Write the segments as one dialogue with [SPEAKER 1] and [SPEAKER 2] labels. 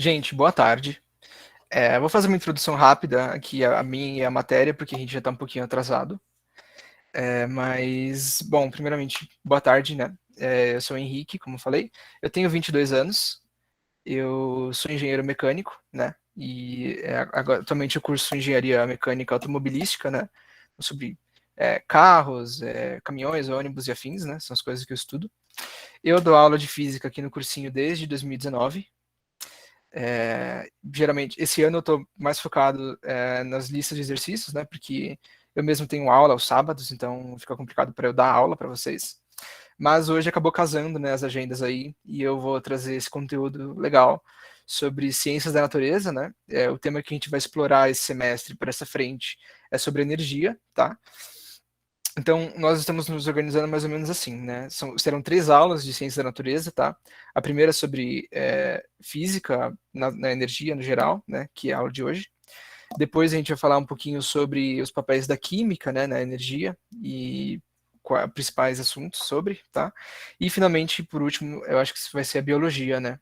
[SPEAKER 1] Gente, boa tarde. Vou fazer uma introdução rápida aqui a mim e a matéria, porque a gente já está um pouquinho atrasado. Mas, bom, primeiramente, boa tarde, né? Eu sou o Henrique, como falei. Eu tenho 22 anos. Eu sou engenheiro mecânico, né? E agora, atualmente eu curso engenharia mecânica automobilística, né? Sobre carros, caminhões, ônibus e afins, né? São as coisas que eu estudo. Eu dou aula de física aqui no cursinho desde 2019. Geralmente, esse ano eu estou mais focado nas listas de exercícios, né? Porque eu mesmo tenho aula aos sábados, então fica complicado para eu dar aula para vocês. Mas hoje acabou casando, né, as agendas aí, e eu vou trazer esse conteúdo legal sobre ciências da natureza, né? O tema que a gente vai explorar esse semestre por essa frente é sobre energia, tá? Então, nós estamos nos organizando mais ou menos assim, né? Serão 3 aulas de ciência da natureza, tá? A primeira é sobre física na energia no geral, né? Que é a aula de hoje. Depois a gente vai falar um pouquinho sobre os papéis da química, né? Na energia e principais assuntos sobre, tá? E finalmente, por último, eu acho que isso vai ser a biologia, né?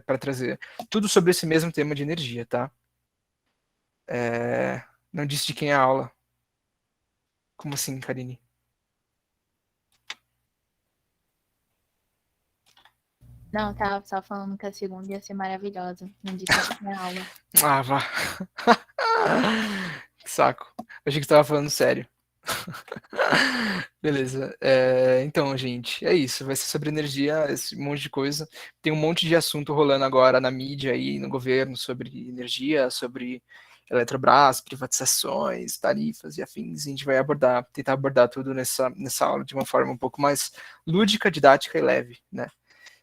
[SPEAKER 1] Para trazer tudo sobre esse mesmo tema de energia, tá? Não disse de quem é a aula. Como assim, Karine?
[SPEAKER 2] Não, tava só falando que a segunda ia ser maravilhosa. Não disse de minha aula.
[SPEAKER 1] Ah, vá. Que saco. Achei que você tava falando sério. Beleza. Então, gente, é isso. Vai ser sobre energia, esse monte de coisa. Tem um monte de assunto rolando agora na mídia e no governo sobre energia, sobre Eletrobras, privatizações, tarifas e afins. A gente vai tentar abordar tudo nessa aula de uma forma um pouco mais lúdica, didática e leve, né?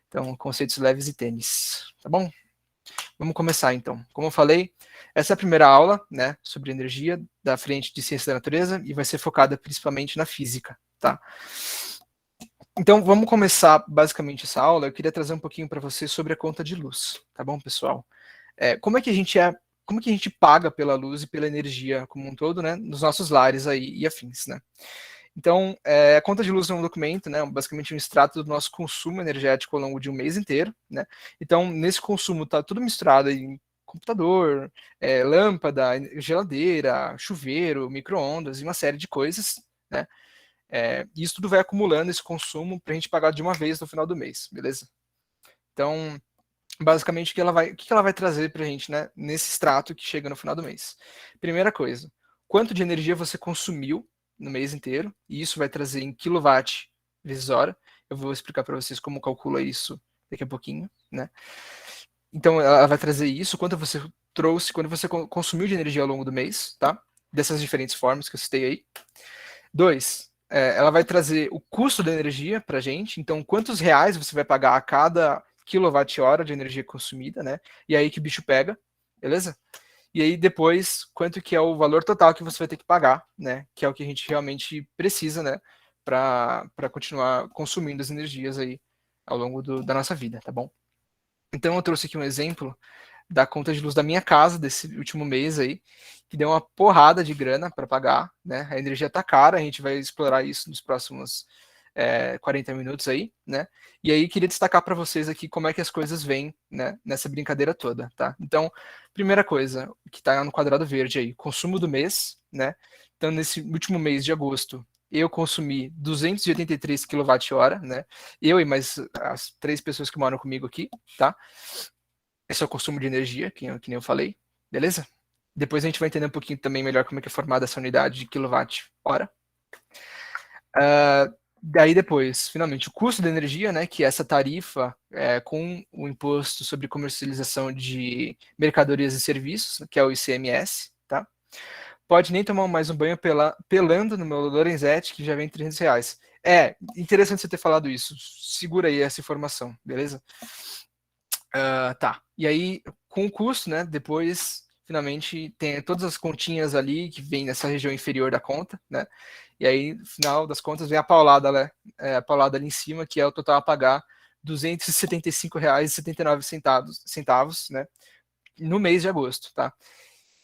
[SPEAKER 1] Então, conceitos leves e tênis. Tá bom? Vamos começar então. Como eu falei, essa é a primeira aula, né, sobre energia da frente de ciência da natureza e vai ser focada principalmente na física, tá? Então, vamos começar basicamente essa aula. Eu queria trazer um pouquinho para você sobre a conta de luz, tá bom, pessoal? Como é que a gente paga pela luz e pela energia como um todo, né, nos nossos lares aí e afins, né? Então, a conta de luz é um documento, né, basicamente um extrato do nosso consumo energético ao longo de um mês inteiro, né? Então, nesse consumo está tudo misturado em computador, lâmpada, geladeira, chuveiro, micro-ondas e uma série de coisas, né? E isso tudo vai acumulando esse consumo para a gente pagar de uma vez no final do mês, beleza? Então, basicamente, o que ela vai trazer para a gente, né, nesse extrato que chega no final do mês? Primeira coisa, quanto de energia você consumiu no mês inteiro, e isso vai trazer em quilowatt vezes hora. Eu vou explicar para vocês como calcula isso daqui a pouquinho, né? Então, ela vai trazer isso, quanto você trouxe, quanto você consumiu de energia ao longo do mês, tá? Dessas diferentes formas que eu citei aí. Dois, ela vai trazer o custo da energia para a gente, então quantos reais você vai pagar a cada quilowatt-hora de energia consumida, né? E aí que o bicho pega, beleza? E aí depois, quanto que é o valor total que você vai ter que pagar, né? Que é o que a gente realmente precisa, né? Para continuar consumindo as energias aí ao longo da nossa vida, tá bom? Então eu trouxe aqui um exemplo da conta de luz da minha casa desse último mês aí, que deu uma porrada de grana para pagar, né? A energia tá cara, a gente vai explorar isso nos próximos 40 minutos aí, né? E aí queria destacar para vocês aqui como é que as coisas vêm, né, nessa brincadeira toda, tá? Então, primeira coisa, que está no quadrado verde aí, consumo do mês, né? Então, nesse último mês de agosto, eu consumi 283 kWh, né? Eu e mais as 3 pessoas que moram comigo aqui, tá? Esse é o consumo de energia, que nem eu falei, beleza? Depois a gente vai entender um pouquinho também melhor como é que é formada essa unidade de quilowatt-hora. Daí depois, finalmente, o custo da energia, né, que é essa tarifa com o imposto sobre comercialização de mercadorias e serviços, que é o ICMS, tá? Pode nem tomar mais um banho pelando no meu Lorenzetti, que já vem R$ 300. Interessante você ter falado isso. Segura aí essa informação, beleza? Tá. E aí, com o custo, né? Depois, finalmente, tem todas as continhas ali que vem nessa região inferior da conta, né? E aí, no final das contas, vem a paulada, né? A paulada ali em cima, que é o total a pagar R$ 275,79, né? No mês de agosto, tá?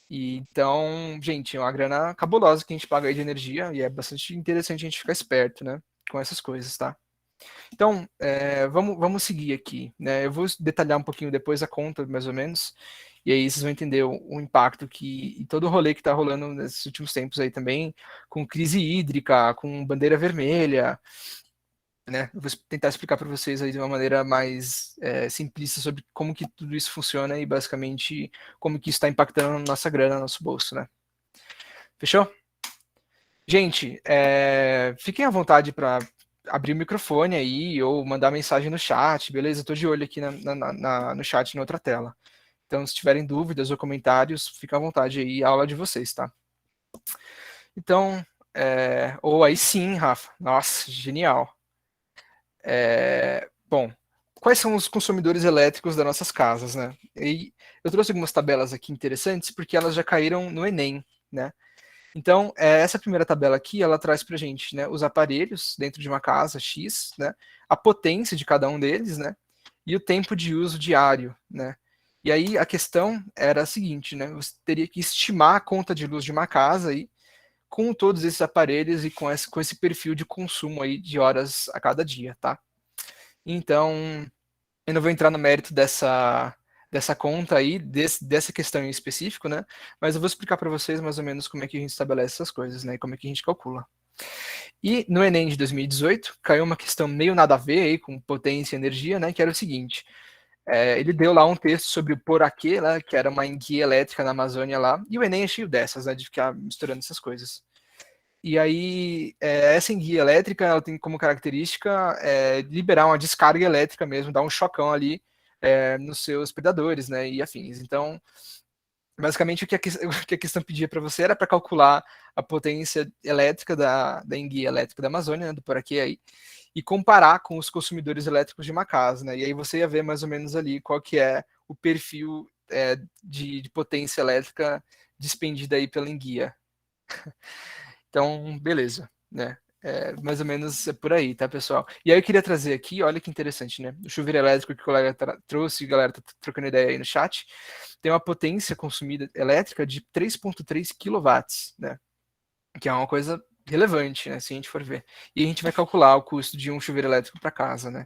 [SPEAKER 1] E, então, gente, é uma grana cabulosa que a gente paga aí de energia e é bastante interessante a gente ficar esperto, né? Com essas coisas, tá? Então, vamos seguir aqui, né? Eu vou detalhar um pouquinho depois a conta, mais ou menos, e aí vocês vão entender o impacto e todo o rolê que está rolando nesses últimos tempos aí também, com crise hídrica, com bandeira vermelha, né? Eu vou tentar explicar para vocês aí de uma maneira mais simplista sobre como que tudo isso funciona e basicamente como que isso está impactando na nossa grana, no nosso bolso, né? Fechou? Gente, fiquem à vontade para abrir o microfone aí ou mandar mensagem no chat, beleza? Eu tô de olho aqui no chat na outra tela. Então, se tiverem dúvidas ou comentários, fica à vontade aí, a aula de vocês, tá? Então, ou aí sim, Rafa. Nossa, genial. Bom, quais são os consumidores elétricos das nossas casas, né? E eu trouxe algumas tabelas aqui interessantes porque elas já caíram no Enem, né? Então, essa primeira tabela aqui, ela traz para a gente, né, os aparelhos dentro de uma casa X, né, a potência de cada um deles, né, e o tempo de uso diário, né. E aí a questão era a seguinte, né, você teria que estimar a conta de luz de uma casa aí, com todos esses aparelhos e com esse perfil de consumo aí de horas a cada dia, tá? Então, eu não vou entrar no mérito dessa conta aí, dessa questão em específico, né? Mas eu vou explicar para vocês mais ou menos como é que a gente estabelece essas coisas, né? E como é que a gente calcula. E no Enem de 2018, caiu uma questão meio nada a ver aí com potência e energia, né? Que era o seguinte: ele deu lá um texto sobre o Poraquê, né, que era uma enguia elétrica na Amazônia lá, e o Enem é cheio dessas, né? De ficar misturando essas coisas. E aí, essa enguia elétrica, ela tem como característica liberar uma descarga elétrica mesmo, dar um chocão ali nos seus predadores, né, e afins. Então, basicamente, o que a questão pedia para você era para calcular a potência elétrica da enguia elétrica da Amazônia, né, do Poraquê aí, e comparar com os consumidores elétricos de uma casa, né, e aí você ia ver mais ou menos ali qual que é o perfil de potência elétrica despendida aí pela enguia. Então, beleza, né? Mais ou menos é por aí, tá, pessoal? E aí eu queria trazer aqui, olha que interessante, né? O chuveiro elétrico que o colega trouxe, a galera tá trocando ideia aí no chat, tem uma potência consumida elétrica de 3,3 quilowatts, né? Que é uma coisa relevante, né? Se a gente for ver. E a gente vai calcular o custo de um chuveiro elétrico para casa, né?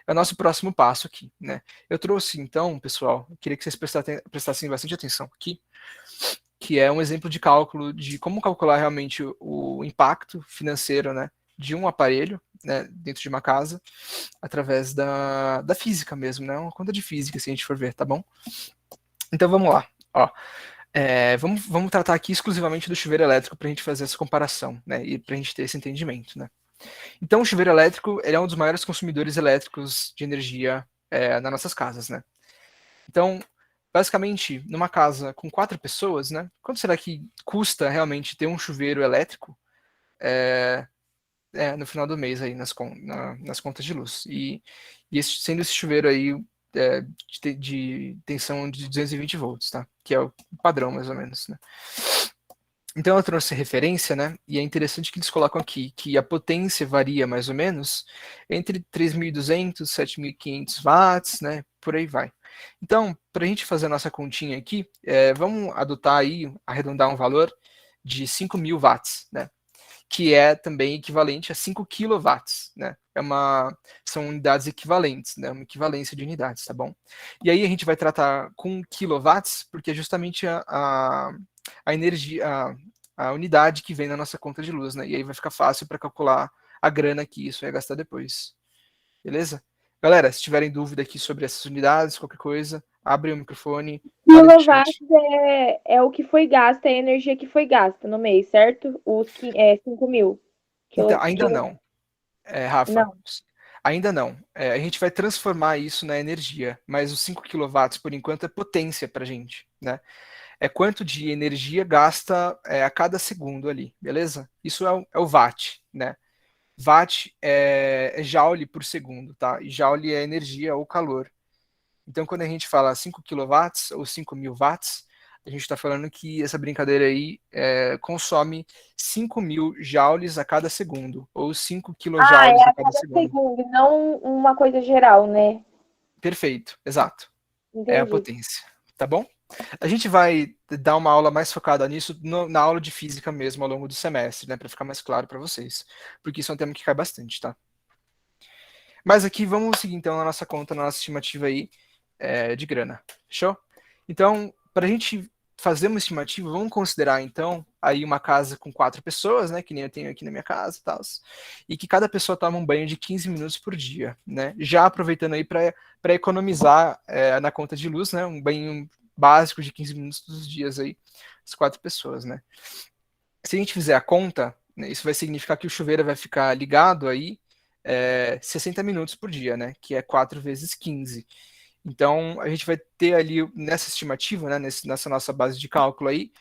[SPEAKER 1] É o nosso próximo passo aqui, né? Eu trouxe, então, pessoal, eu queria que vocês prestassem bastante atenção aqui, que é um exemplo de cálculo de como calcular realmente o impacto financeiro, né, de um aparelho, né, dentro de uma casa, através da física mesmo, né, uma conta de física, se a gente for ver, tá bom? Então vamos lá, ó. Vamos tratar aqui exclusivamente do chuveiro elétrico para a gente fazer essa comparação, né, e para a gente ter esse entendimento, né. Então o chuveiro elétrico ele é um dos maiores consumidores elétricos de energia nas nossas casas, né. Então, basicamente, numa casa com 4 pessoas, né? Quanto será que custa realmente ter um chuveiro elétrico no final do mês aí nas contas de luz? E sendo esse chuveiro aí de tensão de 220 volts, tá? Que é o padrão, mais ou menos, né? Então eu trouxe referência, né? E é interessante que eles colocam aqui que a potência varia mais ou menos entre 3.200 e 7.500 watts, né? Por aí vai. Então, para a gente fazer a nossa continha aqui, vamos adotar aí, arredondar um valor de 5.000 watts, né? Que é também equivalente a 5 quilowatts, né? São unidades equivalentes, né? Uma equivalência de unidades, tá bom? E aí a gente vai tratar com quilowatts, porque é justamente a energia, a unidade que vem na nossa conta de luz, né? E aí vai ficar fácil para calcular a grana que isso vai gastar depois. Beleza? Galera, se tiverem dúvida aqui sobre essas unidades, qualquer coisa, abre o microfone, fale no
[SPEAKER 3] Quilowatts
[SPEAKER 1] chat.
[SPEAKER 3] é o que foi gasto, é a energia que foi gasta no mês, certo? Os 5 mil.
[SPEAKER 1] Então, ainda
[SPEAKER 3] Quilo,
[SPEAKER 1] não, Rafa.
[SPEAKER 3] não.
[SPEAKER 1] Ainda não. A gente vai transformar isso na energia, mas os 5 quilowatts, por enquanto, é potência para a gente, né? É quanto de energia gasta a cada segundo ali, beleza? Isso é o watt, né? Watt é joule por segundo, tá? E joule é energia ou calor. Então, quando a gente fala 5 quilowatts ou 5.000 watts, a gente está falando que essa brincadeira aí consome 5.000 joules a cada segundo, ou 5
[SPEAKER 3] Ah,
[SPEAKER 1] quilojoules
[SPEAKER 3] é
[SPEAKER 1] a
[SPEAKER 3] a
[SPEAKER 1] cada
[SPEAKER 3] cada
[SPEAKER 1] segundo.
[SPEAKER 3] segundo, não uma coisa geral, né?
[SPEAKER 1] Perfeito, exato. É a
[SPEAKER 3] Entendi.
[SPEAKER 1] potência, tá bom? A gente vai dar uma aula mais focada nisso na aula de física mesmo ao longo do semestre, né, para ficar mais claro para vocês, porque isso é um tema que cai bastante, tá? Mas aqui vamos seguir então na nossa conta, na nossa estimativa aí de grana. Fechou? Então, para a gente fazer uma estimativa, vamos considerar então aí uma casa com 4 pessoas, né, que nem eu tenho aqui na minha casa e tal, e que cada pessoa toma um banho de 15 minutos por dia, né? Já aproveitando aí para economizar na conta de luz, né, um banho básico de 15 minutos todos os dias aí, as 4 pessoas, né? Se a gente fizer a conta, né, isso vai significar que o chuveiro vai ficar ligado aí 60 minutos por dia, né? Que é 4 vezes 15. Então, a gente vai ter ali, nessa estimativa, né, nessa nossa base de cálculo aí,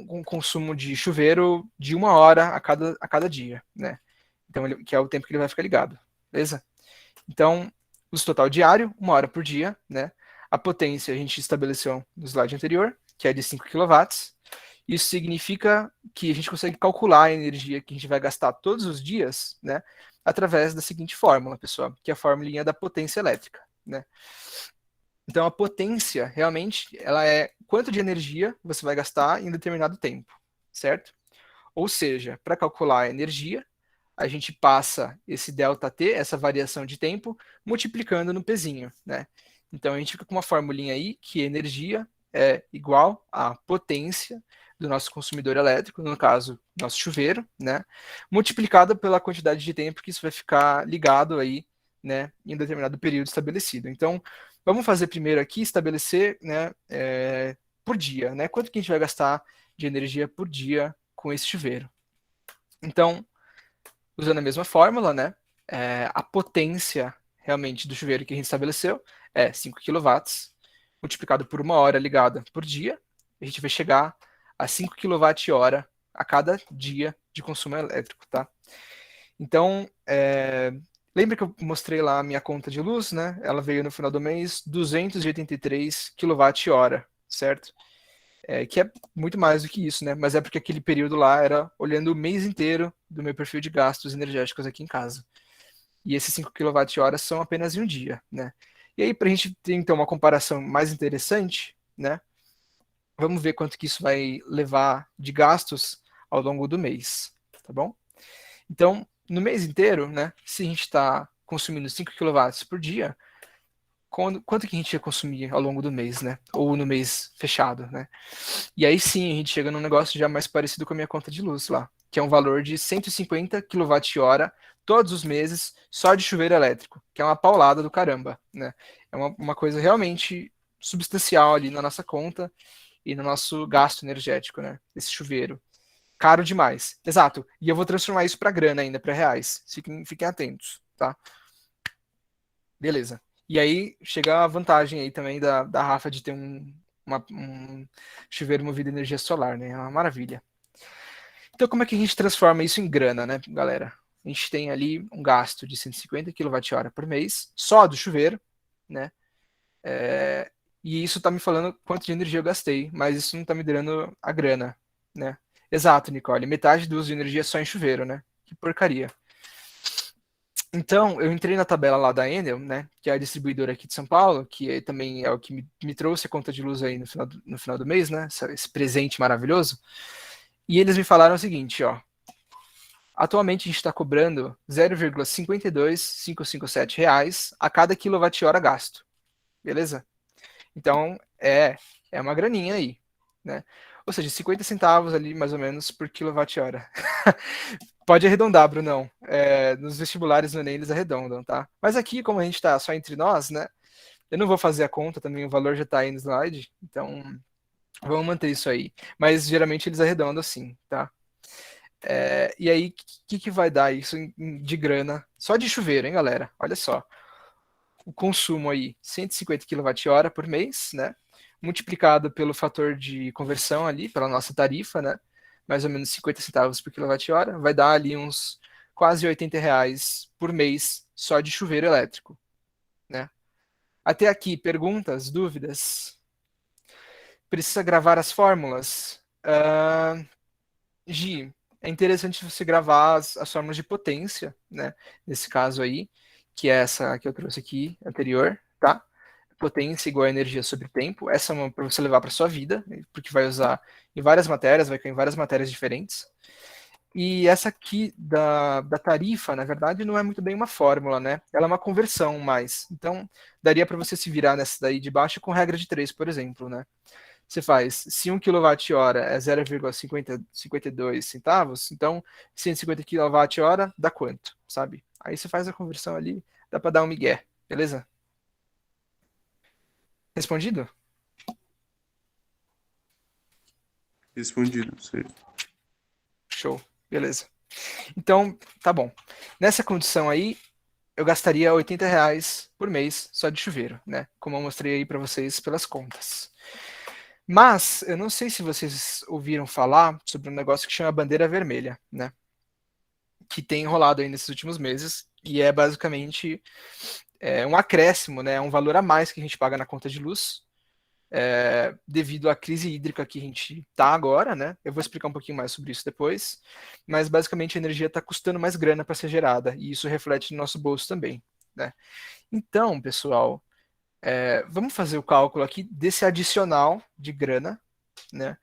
[SPEAKER 1] um consumo de chuveiro de 1 hora a cada dia, né? Então, que é o tempo que ele vai ficar ligado, beleza? Então, uso total diário, 1 hora por dia, né? A potência a gente estabeleceu no slide anterior, que é de 5 kW. Isso significa que a gente consegue calcular a energia que a gente vai gastar todos os dias, né? Através da seguinte fórmula, pessoal, que é a formulinha da potência elétrica, né? Então, a potência, realmente, ela é quanto de energia você vai gastar em determinado tempo, certo? Ou seja, para calcular a energia, a gente passa esse ΔT, essa variação de tempo, multiplicando no pezinho, né? Então, a gente fica com uma formulinha aí que energia é igual à potência do nosso consumidor elétrico, no caso, nosso chuveiro, né? Multiplicado pela quantidade de tempo que isso vai ficar ligado aí, né? Em um determinado período estabelecido. Então, vamos fazer primeiro aqui, estabelecer, né? Por dia, né? Quanto que a gente vai gastar de energia por dia com esse chuveiro. Então, usando a mesma fórmula, né? A potência realmente do chuveiro que a gente estabeleceu é 5 kW, multiplicado por 1 hora ligada por dia, a gente vai chegar a 5 kWh a cada dia de consumo elétrico, tá? Então, lembra que eu mostrei lá a minha conta de luz, né? Ela veio no final do mês 283 kWh, certo? Que é muito mais do que isso, né? Mas é porque aquele período lá era olhando o mês inteiro do meu perfil de gastos energéticos aqui em casa. E esses 5 kWh são apenas em um dia, né? E aí, para a gente ter então uma comparação mais interessante, né? Vamos ver quanto que isso vai levar de gastos ao longo do mês, tá bom? Então, no mês inteiro, né? Se a gente está consumindo 5 kW por dia, quanto que a gente ia consumir ao longo do mês, né? Ou no mês fechado, né? E aí sim, a gente chega num negócio já mais parecido com a minha conta de luz lá, que é um valor de 150 kWh todos os meses só de chuveiro elétrico, que é uma paulada do caramba, né? É uma coisa realmente substancial ali na nossa conta e no nosso gasto energético, né? Esse chuveiro. Caro demais. Exato. E eu vou transformar isso para grana ainda, para reais. Fiquem atentos, tá? Beleza. E aí chega a vantagem aí também da Rafa de ter um chuveiro movido a energia solar, né? É uma maravilha. Então, como é que a gente transforma isso em grana, né, galera? A gente tem ali um gasto de 150 kWh por mês, só do chuveiro, né? E isso tá me falando quanto de energia eu gastei, mas isso não tá me dando a grana, né? Exato, Nicole. Metade do uso de energia é só em chuveiro, né? Que porcaria. Então, eu entrei na tabela lá da Enel, né, que é a distribuidora aqui de São Paulo, também é o que me trouxe a conta de luz aí no final do mês, né, esse presente maravilhoso. E eles me falaram o seguinte, ó, atualmente a gente está cobrando 0,52557 reais a cada quilowatt-hora gasto, beleza? Então, é uma graninha aí, né? Ou seja, 50 centavos ali, mais ou menos, por quilowatt-hora. Pode arredondar, Brunão. Nos vestibulares no Enem eles arredondam, tá? Mas aqui, como a gente tá só entre nós, né? Eu não vou fazer a conta também, o valor já tá aí no slide. Então, vamos manter isso aí. Mas geralmente eles arredondam assim, tá? E aí, o que vai dar isso de grana? Só de chuveiro, hein, galera? Olha só. O consumo aí, 150 kWh por mês, né? Multiplicado pelo fator de conversão ali, pela nossa tarifa, né? Mais ou menos 50 centavos por quilowatt-hora, vai dar ali uns quase 80 reais por mês só de chuveiro elétrico, né? Até aqui, perguntas, dúvidas? Precisa gravar as fórmulas? Gi, é interessante você gravar as fórmulas de potência, né? Nesse caso aí, que é essa que eu trouxe aqui anterior, tá? Potência igual a energia sobre tempo. Essa é uma para você levar para sua vida, porque vai usar em várias matérias, vai cair em várias matérias diferentes. E essa aqui da tarifa, na verdade, não é muito bem uma fórmula, né? Ela é uma conversão mais. Então, daria para você se virar nessa daí de baixo com regra de 3, por exemplo, né? Você faz, se 1 kWh é 0,52 centavos, então 150 kWh dá quanto, sabe? Aí você faz a conversão ali, dá para dar um migué, beleza? Respondido?
[SPEAKER 4] Respondido, certo.
[SPEAKER 1] Show, beleza. Então, tá bom. Nessa condição aí, eu gastaria R$ 80 por mês só de chuveiro, né? Como eu mostrei aí para vocês pelas contas. Mas eu não sei se vocês ouviram falar sobre um negócio que chama bandeira vermelha, né? Que tem enrolado aí nesses últimos meses e é basicamente um acréscimo, né? Um valor a mais que a gente paga na conta de luz devido à crise hídrica que a gente está agora, né? Eu vou explicar um pouquinho mais sobre isso depois, mas basicamente a energia está custando mais grana para ser gerada e isso reflete no nosso bolso também, né? Então, pessoal, vamos fazer o cálculo aqui desse adicional de grana, né?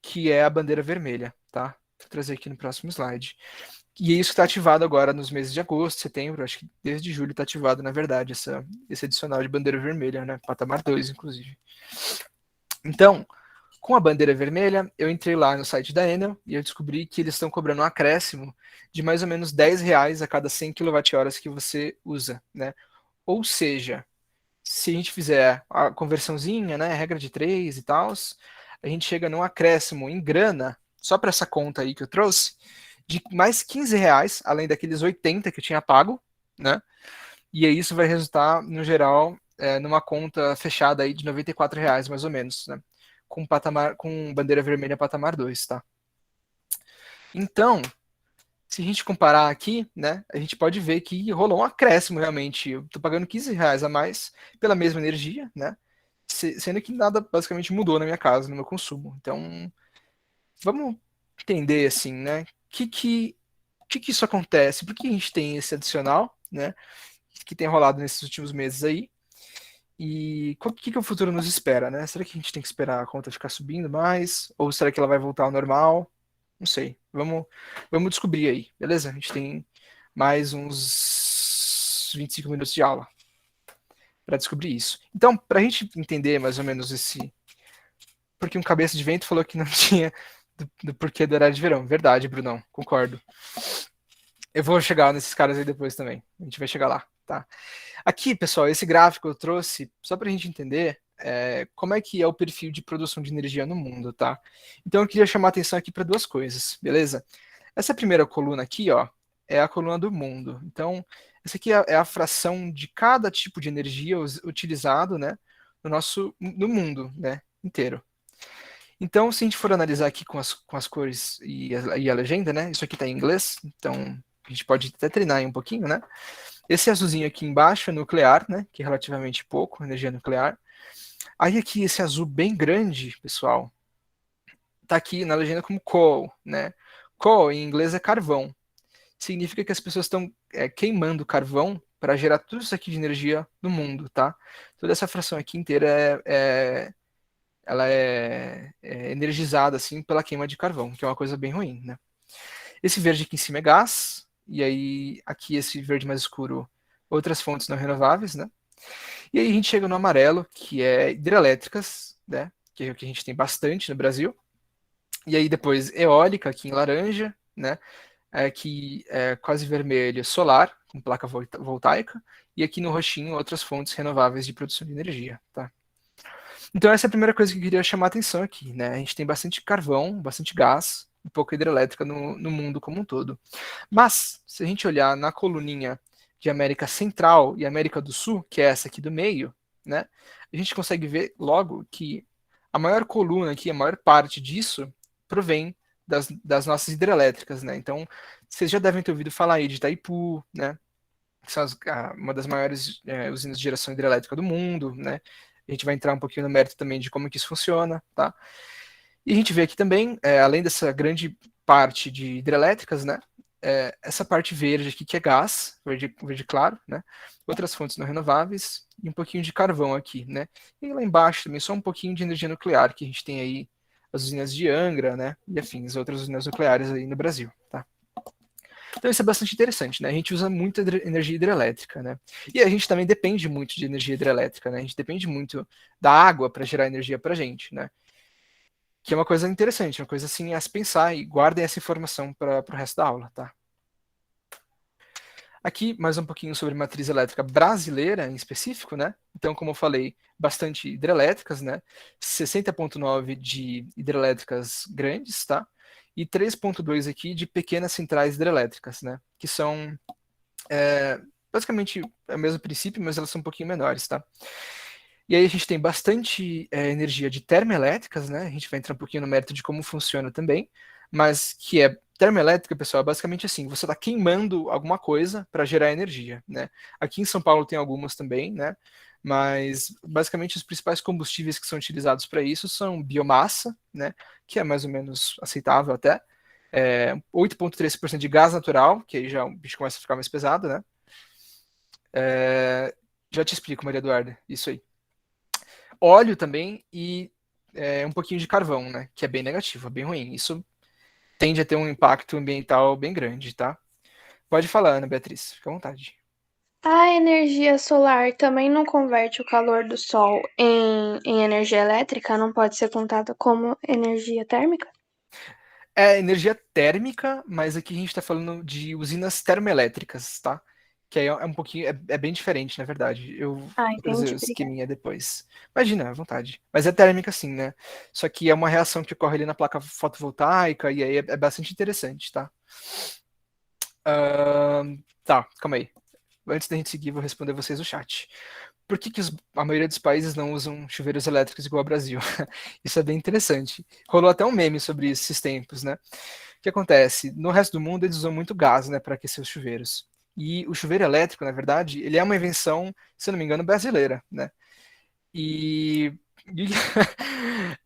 [SPEAKER 1] Que é a bandeira vermelha, tá? Vou trazer aqui no próximo slide. E isso está ativado agora nos meses de agosto, setembro, acho que desde julho está ativado, na verdade, esse adicional de bandeira vermelha, né? Patamar 2, inclusive. Então, com a bandeira vermelha, eu entrei lá no site da Enel e eu descobri que eles estão cobrando um acréscimo de mais ou menos R$ 10 a cada 100 kWh que você usa, né? Ou seja, se a gente fizer a conversãozinha, né, regra de 3 e tal, a gente chega num acréscimo em grana, só para essa conta aí que eu trouxe, de mais R$ 15, além daqueles 80 que eu tinha pago, né? E aí isso vai resultar, no geral, numa conta fechada aí de R$ 94, mais ou menos, né? Com bandeira vermelha patamar 2, tá? Então, se a gente comparar aqui, né, a gente pode ver que rolou um acréscimo realmente. Eu tô pagando R$ 15 a mais pela mesma energia, né? Sendo que nada basicamente mudou na minha casa, no meu consumo. Então, vamos entender assim, né? Que isso acontece? Por que a gente tem esse adicional, né? Que tem rolado nesses últimos meses aí? E o que o futuro nos espera, né? Será que a gente tem que esperar a conta ficar subindo mais? Ou será que ela vai voltar ao normal? Não sei. Vamos descobrir aí, beleza? A gente tem mais uns 25 minutos de aula para descobrir isso. Então, para a gente entender mais ou menos esse. Porque um cabeça de vento falou que não tinha do porquê do horário de verão. Verdade, Brunão, concordo. Eu vou chegar nesses caras aí depois também. A gente vai chegar lá, tá? Aqui, pessoal, esse gráfico eu trouxe só para a gente entender como é que é o perfil de produção de energia no mundo, tá? Então eu queria chamar a atenção aqui para duas coisas, beleza? Essa primeira coluna aqui, ó, é a coluna do mundo. Então, essa aqui é a fração de cada tipo de energia utilizado, né, no mundo, né, inteiro. Então, se a gente for analisar aqui com as cores e a legenda, né, isso aqui está em inglês, então a gente pode até treinar aí um pouquinho, né? Esse azulzinho aqui embaixo é nuclear, né? Que é relativamente pouco, energia nuclear. Aí aqui esse azul bem grande, pessoal, tá aqui na legenda como coal, né? Coal em inglês é carvão. Significa que as pessoas estão queimando carvão para gerar tudo isso aqui de energia no mundo, tá? Toda essa fração aqui inteira ela é energizada assim pela queima de carvão, que é uma coisa bem ruim, né? Esse verde aqui em cima é gás, e aí aqui esse verde mais escuro, outras fontes não renováveis, né? E aí a gente chega no amarelo, que é hidrelétricas, né? Que é o que a gente tem bastante no Brasil. E aí depois eólica aqui em laranja, né? Aqui é quase vermelho solar, com placa voltaica. E aqui no roxinho outras fontes renováveis de produção de energia, tá? Então essa é a primeira coisa que eu queria chamar a atenção aqui, né? A gente tem bastante carvão, bastante gás, e pouca hidrelétrica no mundo como um todo. Mas, se a gente olhar na coluninha de América Central e América do Sul, que é essa aqui do meio, né? A gente consegue ver logo que a maior coluna aqui, a maior parte disso, provém das nossas hidrelétricas, né? Então, vocês já devem ter ouvido falar aí de Itaipu, né? Que são uma das maiores usinas de geração hidrelétrica do mundo, né? A gente vai entrar um pouquinho no mérito também de como que isso funciona, tá? E a gente vê aqui também, além dessa grande parte de hidrelétricas, né? Essa parte verde aqui que é gás, verde claro, né? Outras fontes não renováveis e um pouquinho de carvão aqui, né? E lá embaixo também só um pouquinho de energia nuclear que a gente tem aí as usinas de Angra, né, e afins, outras usinas nucleares aí no Brasil, tá? Então isso é bastante interessante, né? A gente usa muita energia hidrelétrica, né? E a gente também depende muito de energia hidrelétrica, né? A gente depende muito da água para gerar energia para a gente, né? Que é uma coisa interessante, uma coisa assim a se pensar, e guardem essa informação para o resto da aula, tá? Aqui, mais um pouquinho sobre matriz elétrica brasileira em específico, né? Então, como eu falei, bastante hidrelétricas, né? 60,9 de hidrelétricas grandes, tá? E 3,2 aqui de pequenas centrais hidrelétricas, né? Que são basicamente é o mesmo princípio, mas elas são um pouquinho menores, tá? E aí a gente tem bastante energia de termoelétricas, né? A gente vai entrar um pouquinho no mérito de como funciona também, mas que é termoelétrica, pessoal, é basicamente assim, você está queimando alguma coisa para gerar energia, né? Aqui em São Paulo tem algumas também, né? Mas basicamente os principais combustíveis que são utilizados para isso são biomassa, né? Que é mais ou menos aceitável até, 8,3% de gás natural, que aí já o bicho começa a ficar mais pesado, né? Já te explico, Maria Eduarda, isso aí. Óleo também e um pouquinho de carvão, né? Que é bem negativo, é bem ruim. Isso tende a ter um impacto ambiental bem grande, tá? Pode falar, Ana Beatriz, fica à vontade.
[SPEAKER 4] A energia solar também não converte o calor do sol em energia elétrica? Não pode ser contada como energia térmica?
[SPEAKER 1] É energia térmica, mas aqui a gente está falando de usinas termoelétricas, tá? Que aí é um pouquinho, é bem diferente, na verdade. Eu vou trazer o
[SPEAKER 4] Entendi. Obrigada.
[SPEAKER 1] esqueminha depois. Imagina, à vontade. Mas é térmica sim, né? Só que é uma reação que ocorre ali na placa fotovoltaica, e aí é bastante interessante, tá? Tá, calma aí. Antes da gente seguir, vou responder vocês no chat. Por que a maioria dos países não usam chuveiros elétricos igual ao Brasil? Isso é bem interessante. Rolou até um meme sobre isso esses tempos, né? O que acontece? No resto do mundo, eles usam muito gás, né, para aquecer os chuveiros. E o chuveiro elétrico, na verdade, ele é uma invenção, se eu não me engano, brasileira, né? E...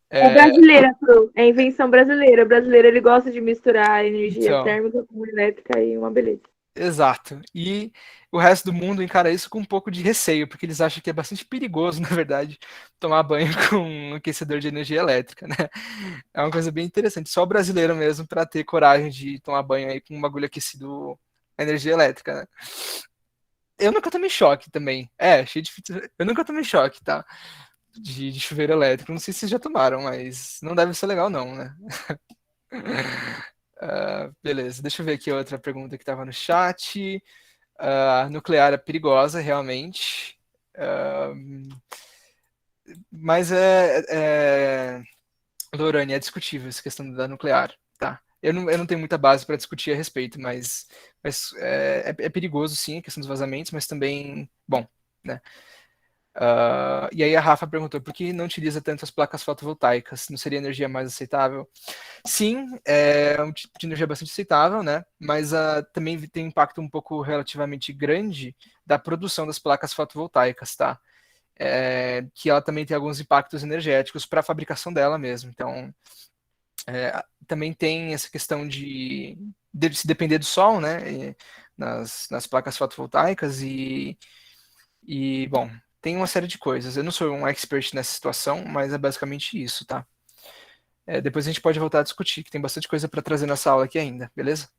[SPEAKER 3] É brasileira, Pro. É invenção brasileira. O brasileiro, ele gosta de misturar energia
[SPEAKER 1] Então,
[SPEAKER 3] térmica com elétrica e uma beleza.
[SPEAKER 1] exato. E o resto do mundo encara isso com um pouco de receio, porque eles acham que é bastante perigoso, na verdade, tomar banho com um aquecedor de energia elétrica, né? É uma coisa bem interessante. Só o brasileiro mesmo para ter coragem de tomar banho aí com um bagulho aquecido a energia elétrica, né? Eu nunca tomei choque também. Cheio de fita. Eu nunca tomei choque, tá? De chuveiro elétrico. Não sei se vocês já tomaram, mas não deve ser legal, não, né? Beleza, deixa eu ver aqui outra pergunta que estava no chat. Nuclear é perigosa, realmente. Mas Lorane, é discutível essa questão da nuclear, tá? Eu não tenho muita base para discutir a respeito, mas é perigoso sim a questão dos vazamentos, mas também, bom, né? E aí a Rafa perguntou, por que não utiliza tantas placas fotovoltaicas? Não seria energia mais aceitável? Sim, é um tipo de energia bastante aceitável, né? Mas também tem um impacto um pouco relativamente grande da produção das placas fotovoltaicas, tá? Que ela também tem alguns impactos energéticos para a fabricação dela mesmo. Então, também tem essa questão de se depender do sol, né? Nas placas fotovoltaicas bom, tem uma série de coisas. Eu não sou um expert nessa situação, mas é basicamente isso, tá? Depois a gente pode voltar a discutir, que tem bastante coisa para trazer nessa aula aqui ainda, beleza?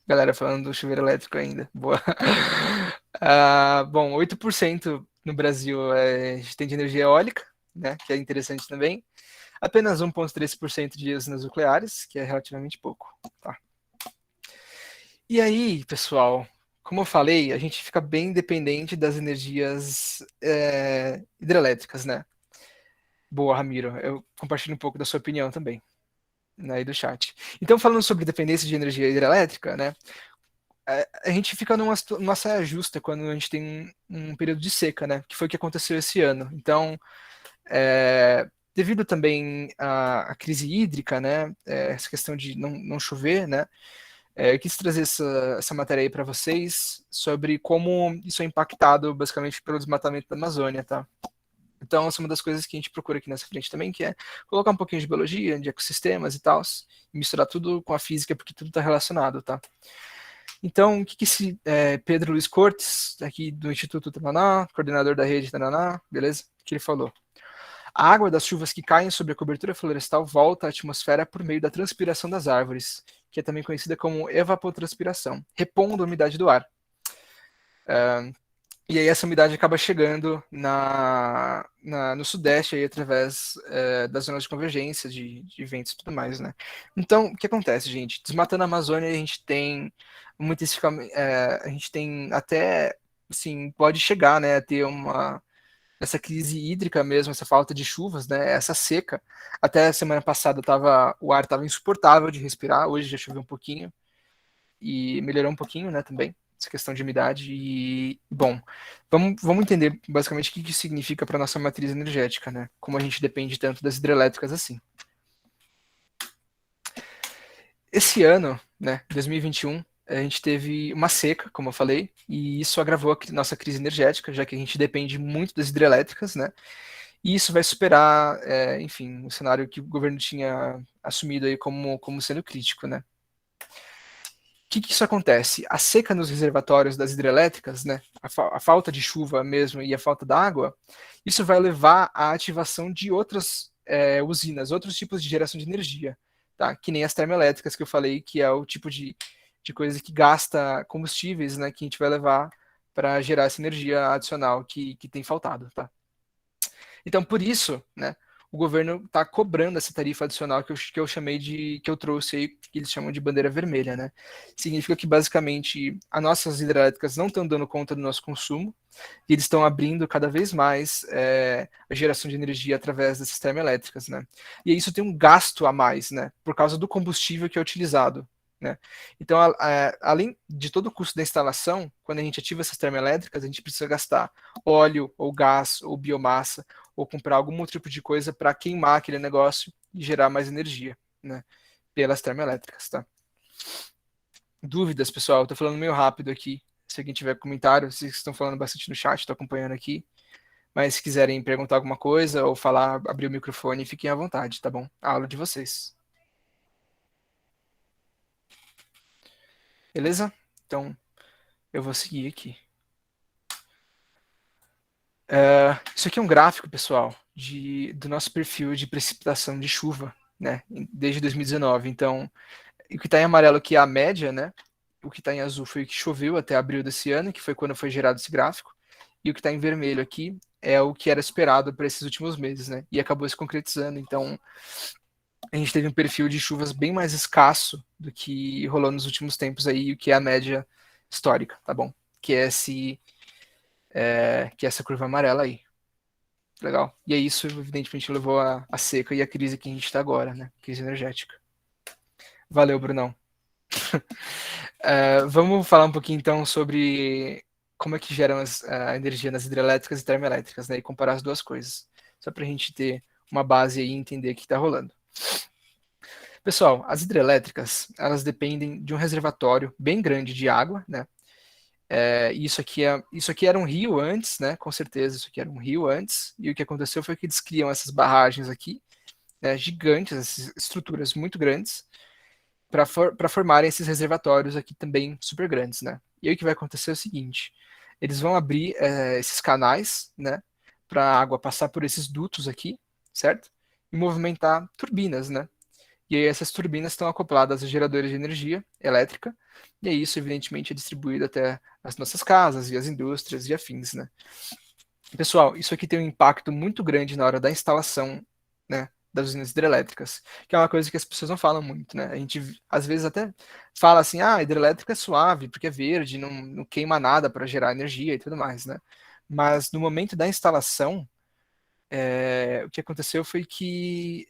[SPEAKER 1] Galera falando do chuveiro elétrico ainda. Boa. Bom, 8% no Brasil a gente tem de energia eólica, né? Que é interessante também. Apenas 1,3% de usinas nucleares, que é relativamente pouco. Tá? E aí, pessoal, como eu falei, a gente fica bem dependente das energias hidrelétricas, né? Boa, Ramiro. Eu compartilho um pouco da sua opinião também, né, aí do chat. Então, falando sobre dependência de energia hidrelétrica, né? A gente fica numa saia justa quando a gente tem um período de seca, né? Que foi o que aconteceu esse ano. Então, devido também à crise hídrica, né? Essa questão de não chover, né? Eu quis trazer essa matéria aí para vocês sobre como isso é impactado basicamente pelo desmatamento da Amazônia, tá? Então, essa é uma das coisas que a gente procura aqui nessa frente também, que é colocar um pouquinho de biologia, de ecossistemas e tal, e misturar tudo com a física, porque tudo está relacionado, tá? Então, o que esse Pedro Luiz Cortes, aqui do Instituto Tananá, coordenador da rede Tananá, beleza? O que ele falou? A água das chuvas que caem sobre a cobertura florestal volta à atmosfera por meio da transpiração das árvores, que é também conhecida como evapotranspiração, repondo a umidade do ar. E aí essa umidade acaba chegando no sudeste aí, através das zonas de convergência de ventos e tudo mais, né? Então, o que acontece, gente? Desmatando a Amazônia, a gente tem a gente tem até, assim, pode chegar, né, a ter essa crise hídrica mesmo, essa falta de chuvas, né, essa seca. Até a semana passada o ar estava insuportável de respirar, hoje já choveu um pouquinho e melhorou um pouquinho, né, também, essa questão de umidade. E, bom, vamos entender basicamente o que isso significa para a nossa matriz energética, né, como a gente depende tanto das hidrelétricas assim. Esse ano, né, 2021, a gente teve uma seca, como eu falei, e isso agravou a nossa crise energética, já que a gente depende muito das hidrelétricas, né? E isso vai superar, enfim, o cenário que o governo tinha assumido aí como sendo crítico, né? O que isso acontece? A seca nos reservatórios das hidrelétricas, né? A falta de chuva mesmo e a falta d'água, isso vai levar à ativação de outras usinas, outros tipos de geração de energia, tá? Que nem as termoelétricas que eu falei, que é o tipo de coisa que gasta combustíveis, né? Que a gente vai levar para gerar essa energia adicional que tem faltado, tá? Então, por isso, né, o governo está cobrando essa tarifa adicional que eu chamei que eu trouxe aí, que eles chamam de bandeira vermelha, né? Significa que, basicamente, as nossas hidrelétricas não estão dando conta do nosso consumo e eles estão abrindo cada vez mais a geração de energia através dessas termoelétricas, né? E isso tem um gasto a mais, né? Por causa do combustível que é utilizado. Né? Então, além de todo o custo da instalação, quando a gente ativa essas termoelétricas, a gente precisa gastar óleo, ou gás, ou biomassa, ou comprar algum outro tipo de coisa para queimar aquele negócio e gerar mais energia, né? Pelas termoelétricas, tá? Dúvidas, pessoal? Estou falando meio rápido aqui. Se alguém tiver comentário, vocês estão falando bastante no chat, estou acompanhando aqui. Mas se quiserem perguntar alguma coisa ou falar, abrir o microfone, fiquem à vontade, tá bom? A aula de vocês. Beleza? Então, eu vou seguir aqui. Isso aqui é um gráfico, pessoal, do nosso perfil de precipitação de chuva, né? Desde 2019. Então, o que está em amarelo aqui é a média, né? O que está em azul foi o que choveu até abril desse ano, que foi quando foi gerado esse gráfico. E o que está em vermelho aqui é o que era esperado para esses últimos meses, né? E acabou se concretizando. Então, a gente teve um perfil de chuvas bem mais escasso do que rolou nos últimos tempos aí, o que é a média histórica, tá bom? Que é essa curva amarela aí. Legal. E é isso, evidentemente, levou a seca e a crise que a gente está agora, né? Crise energética. Valeu, Brunão. Vamos falar um pouquinho, então, sobre como é que geram a energia nas hidrelétricas e termoelétricas, né? E comparar as duas coisas. Só para a gente ter uma base aí e entender o que está rolando. Pessoal, as hidrelétricas, elas dependem de um reservatório bem grande de água, né? Isso aqui era um rio antes, né? Com certeza, isso aqui era um rio antes. E o que aconteceu foi que eles criam essas barragens aqui, né, gigantes, essas estruturas muito grandes, para formarem esses reservatórios aqui também super grandes, né? E aí o que vai acontecer é o seguinte: eles vão abrir esses canais, né? Para a água passar por esses dutos aqui, certo? E movimentar turbinas, né? E aí essas turbinas estão acopladas a geradores de energia elétrica, e aí isso, evidentemente, é distribuído até as nossas casas e as indústrias e afins, né? Pessoal, isso aqui tem um impacto muito grande na hora da instalação, né, das usinas hidrelétricas, que é uma coisa que as pessoas não falam muito, né? A gente, às vezes, até fala assim, a hidrelétrica é suave, porque é verde, não queima nada para gerar energia e tudo mais, né? Mas no momento da instalação, o que aconteceu foi que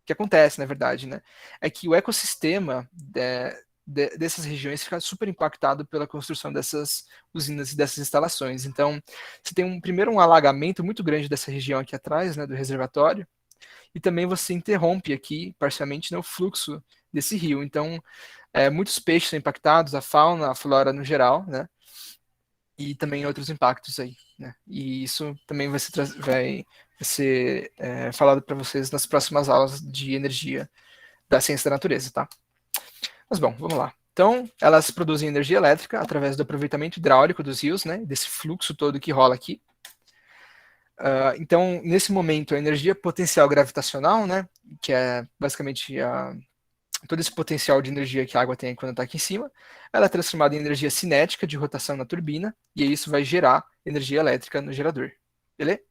[SPEAKER 1] acontece, na verdade, né? É que o ecossistema dessas regiões fica super impactado pela construção dessas usinas e dessas instalações. Então, você tem primeiro um alagamento muito grande dessa região aqui atrás, né, do reservatório, e também você interrompe aqui, parcialmente, né, o fluxo desse rio. Então, muitos peixes são impactados, a fauna, a flora no geral, né? E também outros impactos aí, né? E isso também vai ser falado para vocês nas próximas aulas de energia da ciência da natureza, tá? Mas bom, vamos lá. Então, elas produzem energia elétrica através do aproveitamento hidráulico dos rios, né, desse fluxo todo que rola aqui. Então, nesse momento, a energia potencial gravitacional, né, que é basicamente todo esse potencial de energia que a água tem quando está aqui em cima, ela é transformada em energia cinética de rotação na turbina, e isso vai gerar energia elétrica no gerador. Beleza?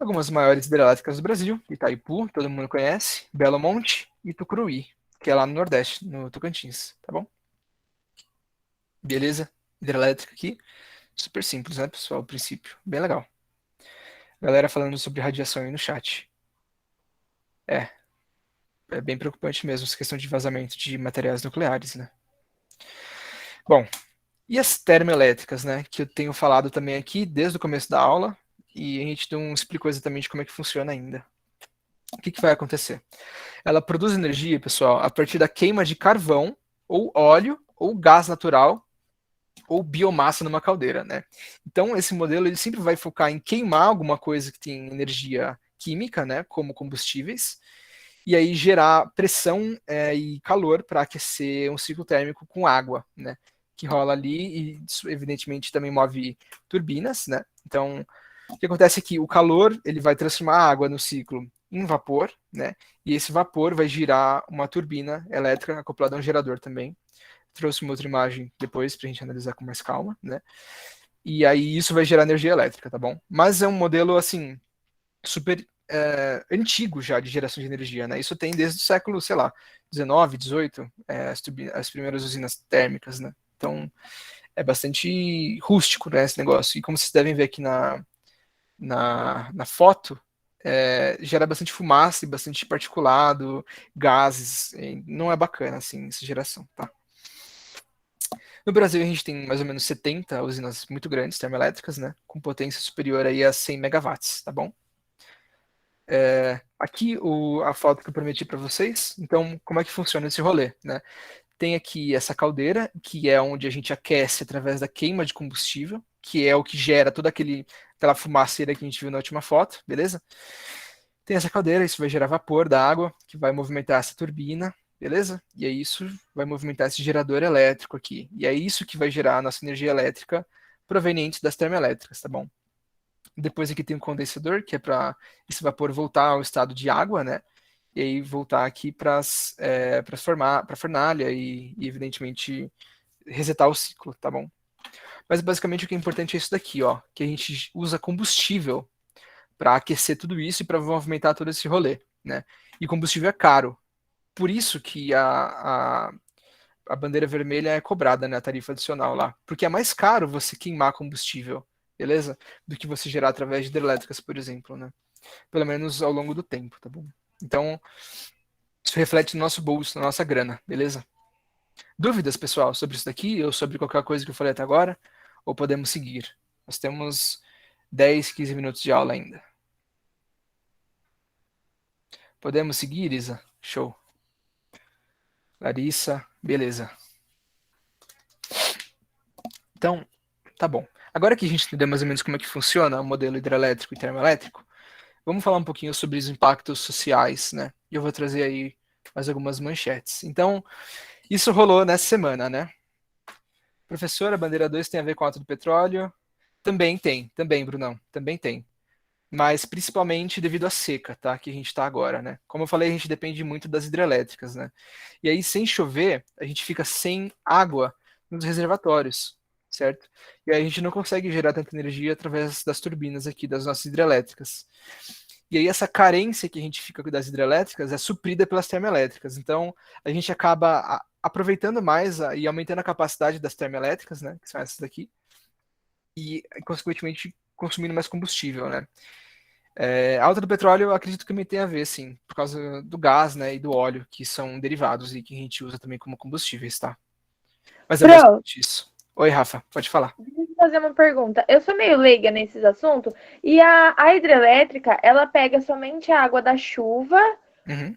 [SPEAKER 1] Algumas maiores hidrelétricas do Brasil: Itaipu, todo mundo conhece, Belo Monte e Tucuruí, que é lá no Nordeste, no Tocantins, tá bom? Beleza? Hidrelétrica aqui, super simples, né, pessoal? O princípio, bem legal. Galera falando sobre radiação aí no chat. É bem preocupante mesmo essa questão de vazamento de materiais nucleares, né? Bom, e as termoelétricas, né? Que eu tenho falado também aqui desde o começo da aula, e a gente não explicou exatamente como é que funciona ainda. O que vai acontecer? Ela produz energia, pessoal, a partir da queima de carvão, ou óleo, ou gás natural, ou biomassa numa caldeira, né? Então, esse modelo ele sempre vai focar em queimar alguma coisa que tem energia química, né? Como combustíveis, e aí gerar pressão e calor para aquecer um ciclo térmico com água, né? Que rola ali, e isso evidentemente também move turbinas, né? Então, o que acontece é que o calor ele vai transformar a água no ciclo em vapor, né? E esse vapor vai girar uma turbina elétrica acoplada a um gerador também. Trouxe uma outra imagem depois para a gente analisar com mais calma, né? E aí isso vai gerar energia elétrica, tá bom? Mas é um modelo, assim, super antigo já de geração de energia, né? Isso tem desde o século, sei lá, 19, 18, as primeiras usinas térmicas, né? Então, é bastante rústico, né, esse negócio. E como vocês devem ver aqui na foto, gera bastante fumaça e bastante particulado, gases. Não é bacana, assim, essa geração, tá? No Brasil, a gente tem mais ou menos 70 usinas muito grandes, termoelétricas, né? Com potência superior aí a 100 megawatts, tá bom? Aqui a foto que eu prometi para vocês. Então, como é que funciona esse rolê, né? Tem aqui essa caldeira, que é onde a gente aquece através da queima de combustível, que é o que gera toda aquela fumaceira que a gente viu na última foto, beleza? Tem essa caldeira, isso vai gerar vapor da água, que vai movimentar essa turbina, beleza? E aí isso vai movimentar esse gerador elétrico aqui. E é isso que vai gerar a nossa energia elétrica proveniente das termoelétricas, tá bom? Depois aqui tem um condensador, que é para esse vapor voltar ao estado de água, né? E aí voltar aqui para a fornalha e, evidentemente, resetar o ciclo, tá bom? Mas basicamente o que é importante é isso daqui, ó, que a gente usa combustível para aquecer tudo isso e para movimentar todo esse rolê, né? E combustível é caro. Por isso que a bandeira vermelha é cobrada, né, a tarifa adicional lá. Porque é mais caro você queimar combustível, beleza? Do que você gerar através de hidrelétricas, por exemplo, né? Pelo menos ao longo do tempo, tá bom? Então, isso reflete no nosso bolso, na nossa grana, beleza? Dúvidas, pessoal, sobre isso daqui ou sobre qualquer coisa que eu falei até agora? Ou podemos seguir? Nós temos 10, 15 minutos de aula ainda. Podemos seguir, Isa? Show. Larissa, beleza. Então, tá bom. Agora que a gente entendeu mais ou menos como é que funciona o modelo hidrelétrico e termoelétrico, vamos falar um pouquinho sobre os impactos sociais, né? E eu vou trazer aí mais algumas manchetes. Então, isso rolou nessa semana, né? Professora, a bandeira 2 tem a ver com o ato do petróleo? Também tem, também, Brunão, também tem. Mas principalmente devido à seca, tá? Que a gente está agora, né? Como eu falei, a gente depende muito das hidrelétricas, né? E aí, sem chover, a gente fica sem água nos reservatórios, certo? E aí a gente não consegue gerar tanta energia através das turbinas aqui, das nossas hidrelétricas. E aí essa carência que a gente fica das hidrelétricas é suprida pelas termoelétricas. Então, a gente acaba aproveitando mais e aumentando a capacidade das termoelétricas, né? Que são essas daqui. E, consequentemente, consumindo mais combustível, né? A alta do petróleo, eu acredito que também tem a ver, sim, por causa do gás, né, e do óleo, que são derivados e que a gente usa também como combustíveis, tá? Mas é
[SPEAKER 3] Pro,
[SPEAKER 1] basicamente isso. Oi, Rafa, pode falar.
[SPEAKER 3] deixa eu fazer uma pergunta. Eu sou meio leiga nesses assuntos, e a hidrelétrica, ela pega somente a água da chuva,
[SPEAKER 1] Uhum.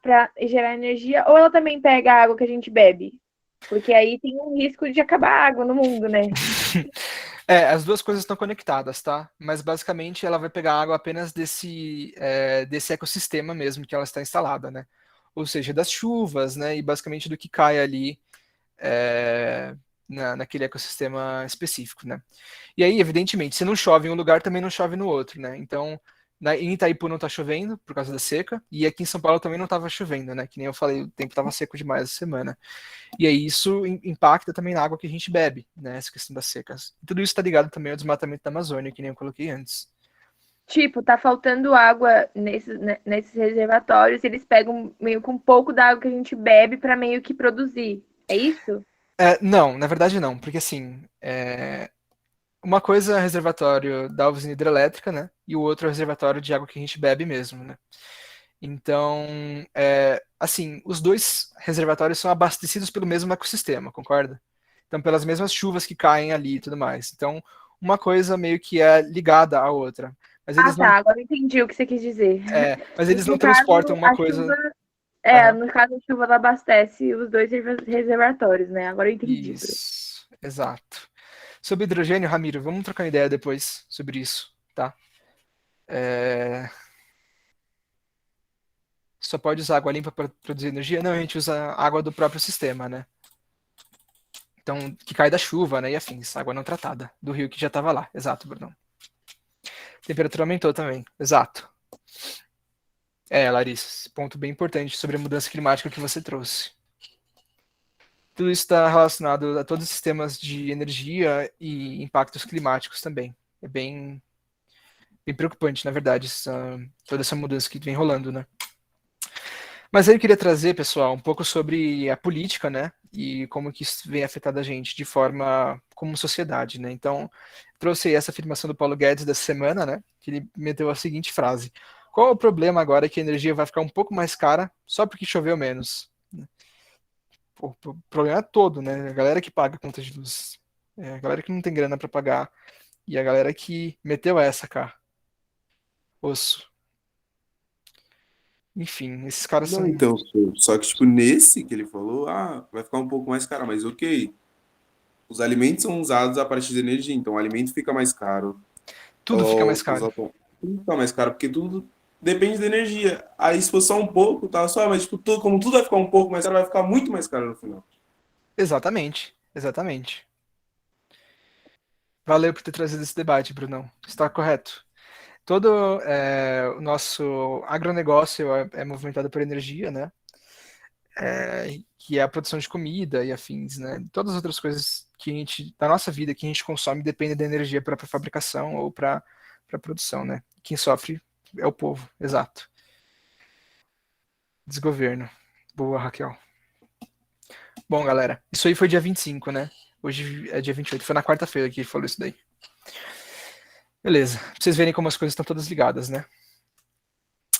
[SPEAKER 3] pra gerar energia, ou ela também pega a água que a gente bebe? Porque aí tem um risco de acabar a água no mundo, né?
[SPEAKER 1] As duas coisas estão conectadas, tá? Mas basicamente ela vai pegar água apenas desse ecossistema mesmo que ela está instalada, né? ou seja, das chuvas, né, e basicamente do que cai ali naquele ecossistema específico, né. E aí, evidentemente, se não chove em um lugar, também não chove no outro, né. Então, em Itaipu não está chovendo por causa da seca, e aqui em São Paulo também não estava chovendo, né, que nem eu falei, o tempo estava seco demais essa semana. E aí isso impacta também na água que a gente bebe, né, essa questão das secas. E tudo isso está ligado também ao desmatamento da Amazônia, que nem eu coloquei antes.
[SPEAKER 3] Tipo, tá faltando água nesses reservatórios, eles pegam meio que um pouco da água que a gente bebe para meio que produzir. É isso?
[SPEAKER 1] Não, na verdade não, porque assim, uma coisa é reservatório da usina hidrelétrica, né, e o outro é o reservatório de água que a gente bebe mesmo, né. Então, assim, os dois reservatórios são abastecidos pelo mesmo ecossistema, concorda? Então, pelas mesmas chuvas que caem ali e tudo mais. Então, uma coisa meio que é ligada à outra. Mas
[SPEAKER 3] Ah,
[SPEAKER 1] eles não,
[SPEAKER 3] tá. Agora eu entendi o que você quis dizer.
[SPEAKER 1] mas eles não
[SPEAKER 3] No
[SPEAKER 1] transportam
[SPEAKER 3] caso,
[SPEAKER 1] uma
[SPEAKER 3] a
[SPEAKER 1] coisa.
[SPEAKER 3] chuva.
[SPEAKER 1] Aham,
[SPEAKER 3] No caso, a chuva ela abastece os dois reservatórios, né? Agora eu entendi, Bruno.
[SPEAKER 1] isso, exato. Sobre hidrogênio, Ramiro, vamos trocar uma ideia depois sobre isso, tá? É, Só pode usar água limpa para produzir energia? Não, a gente usa água do próprio sistema, né? Então, que cai da chuva, né? E afins, água não tratada, do rio que já estava lá. Exato, Bruno. A temperatura aumentou também, exato. Larissa, esse ponto bem importante sobre a mudança climática que você trouxe. Tudo isso está relacionado a todos os sistemas de energia e impactos climáticos também. É bem preocupante, na verdade, toda essa mudança que vem rolando, né? Mas aí eu queria trazer, pessoal, um pouco sobre a política, né? E como que isso vem afetando a gente de forma como sociedade, né? Então, trouxe aí essa afirmação do Paulo Guedes dessa semana, né? Que ele meteu a seguinte frase: qual é o problema agora que a energia vai ficar um pouco mais cara só porque choveu menos? Pô, o problema é todo, né? A galera que paga a conta de luz, a galera que não tem grana para pagar e a galera que meteu essa, cara. Osso. Enfim, esses caras
[SPEAKER 5] Não,
[SPEAKER 1] são.
[SPEAKER 5] então, só que, tipo, nesse que ele falou, vai ficar um pouco mais caro, mas ok. Os alimentos são usados a partir de energia, então o alimento fica mais caro.
[SPEAKER 1] Tudo fica mais
[SPEAKER 5] Os
[SPEAKER 1] caro.
[SPEAKER 5] tudo fica mais caro, porque tudo depende da energia. Aí, se for só um pouco, tá só, mas, tipo, como tudo vai ficar um pouco mais caro, vai ficar muito mais caro no final.
[SPEAKER 1] Exatamente, exatamente. Valeu por ter trazido esse debate, Brunão. Está correto. Todo o nosso agronegócio é movimentado por energia, né? Que é a produção de comida e afins, né? Todas as outras coisas que a gente, da nossa vida, que a gente consome, dependem da energia para fabricação ou para produção, né? Quem sofre é o povo, exato. Desgoverno. Boa, Raquel. Bom, galera, isso aí foi dia 25, né? Hoje é dia 28, foi na quarta-feira que ele falou isso daí. Beleza, pra vocês verem como as coisas estão todas ligadas, né?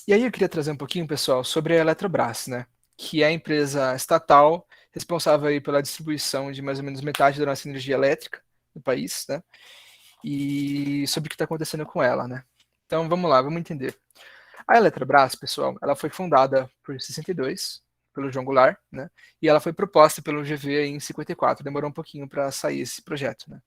[SPEAKER 1] E aí eu queria trazer um pouquinho, pessoal, sobre a Eletrobras, né? Que é a empresa estatal responsável aí pela distribuição de mais ou menos metade da nossa energia elétrica no país, né? E sobre o que está acontecendo com ela, né? Então vamos lá, vamos entender. A Eletrobras, pessoal, ela foi fundada por 62, pelo João Goulart, né? E ela foi proposta pelo GV em 54. Demorou um pouquinho para sair esse projeto, né?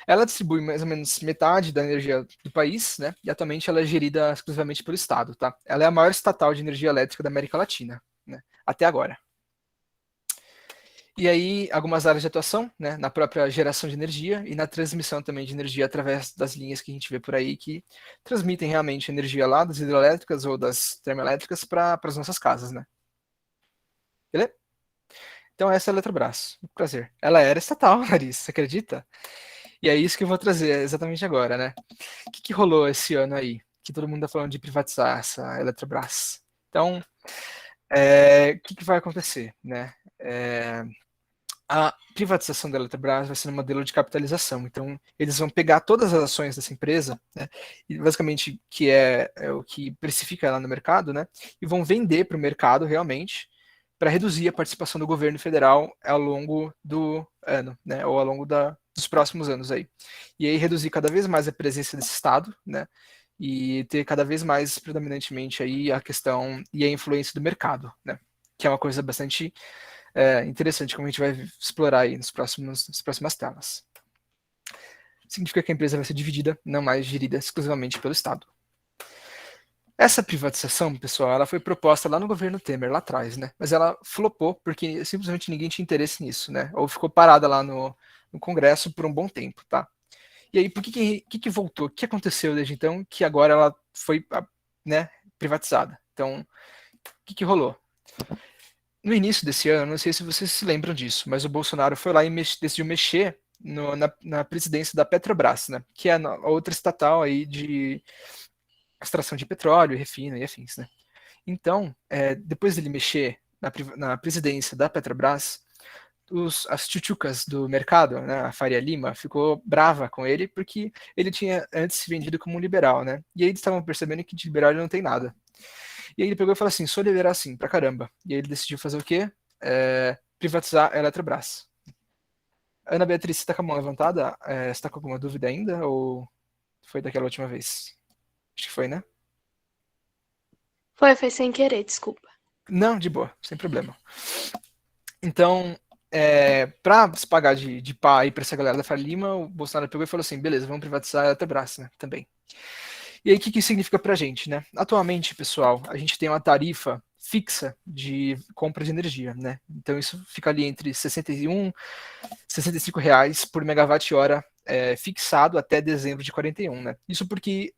[SPEAKER 1] Ela distribui mais ou menos metade da energia do país, né? E atualmente ela é gerida exclusivamente pelo Estado, tá? Ela é a maior estatal de energia elétrica da América Latina, né? Até agora. E aí, algumas áreas de atuação, né? Na própria geração de energia e na transmissão também de energia através das linhas que a gente vê por aí que transmitem realmente energia lá das hidrelétricas ou das termoelétricas para as nossas casas, né? Beleza? Então essa é a Eletrobras. Prazer. Ela era estatal, Larissa, você acredita? E é isso que eu vou trazer exatamente agora, né? O que rolou esse ano aí? Que todo mundo tá falando de privatizar essa Eletrobras. Então, o que vai acontecer, né? A privatização da Eletrobras vai ser um modelo de capitalização. Então, eles vão pegar todas as ações dessa empresa, né? E basicamente, que é o que precifica ela no mercado, né? E vão vender para o mercado realmente, para reduzir a participação do governo federal ao longo do ano, né? Ou ao longo dos próximos anos aí. E aí reduzir cada vez mais a presença desse Estado, né? E ter cada vez mais predominantemente aí a questão e a influência do mercado, né? Que é uma coisa bastante interessante, como a gente vai explorar aí nas próximas telas. Significa que a empresa vai ser dividida, não mais gerida exclusivamente pelo Estado. Essa privatização, pessoal, ela foi proposta lá no governo Temer, lá atrás, né? Mas ela flopou porque simplesmente ninguém tinha interesse nisso, né? Ou ficou parada lá no Congresso por um bom tempo, tá? E aí, por que voltou? O que aconteceu desde então que agora ela foi, né, privatizada? Então, o que rolou? No início desse ano, não sei se vocês se lembram disso, mas o Bolsonaro foi lá e decidiu mexer na presidência da Petrobras, né? Que é a outra estatal aí de extração de petróleo, refina e afins, né? Então, depois dele mexer na presidência da Petrobras, as tchutchucas do mercado, né, a Faria Lima, ficou brava com ele porque ele tinha antes se vendido como um liberal, né? E aí eles estavam percebendo que de liberal ele não tem nada. E aí ele pegou e falou assim, sou liberal sim, pra caramba. E aí ele decidiu fazer o quê? Privatizar a Eletrobras. Ana Beatriz, você tá com a mão levantada? Você tá com alguma dúvida ainda? Ou foi daquela última vez? Acho que foi, né?
[SPEAKER 4] Foi sem querer, desculpa.
[SPEAKER 1] Não, de boa, sem problema. Então, para se pagar de pá aí para essa galera da Faria Lima, o Bolsonaro pegou e falou assim, beleza, vamos privatizar a Eletrobras, né, também. E aí, o que isso significa para a gente, né? Atualmente, pessoal, a gente tem uma tarifa fixa de compra de energia, né? Então, isso fica ali entre 61 e 65 reais por megawatt-hora fixado até dezembro de 41, né? Isso porque